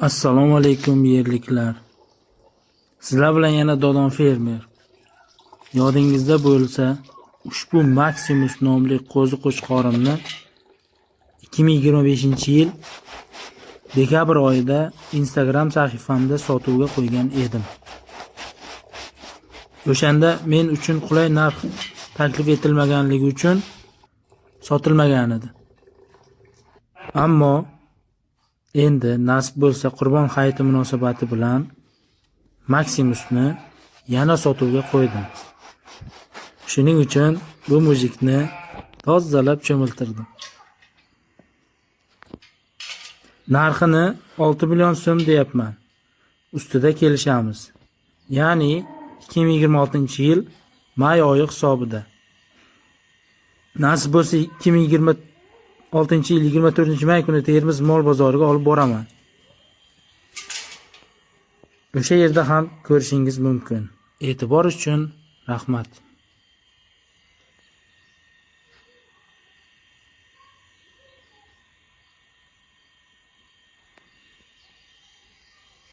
Assalomu alaykum yerliklar. Sizlar bilan yana Dodon fermer. Yodingizda bo'lsa, ushbu Maximus nomli qo'zi qo'chqorimni 2025-yil dekabr oyida Instagram sahifamda sotuvga qo'ygan edim. O'shanda men uchun qulay narx taklif etilmaganligi uchun sotilmagan edi. Ammo endi nasib bo'lsa Qurbon hayiti munosabati bilan Maximusni yana sotuvga qo'ydim. Shuning uchun bu mujikni tozalab cho'miltirdim. Narxini 6 million so'm deyapman. Ustida kelishamiz. Ya'ni 2026-yil may oyi hisobida. Nasib bo'lsa 2026-yil 24-may kuni Termiz mol bozoriga olib boraman. O'sha yerda ham ko'rishingiz mumkin. E'tibor uchun rahmat.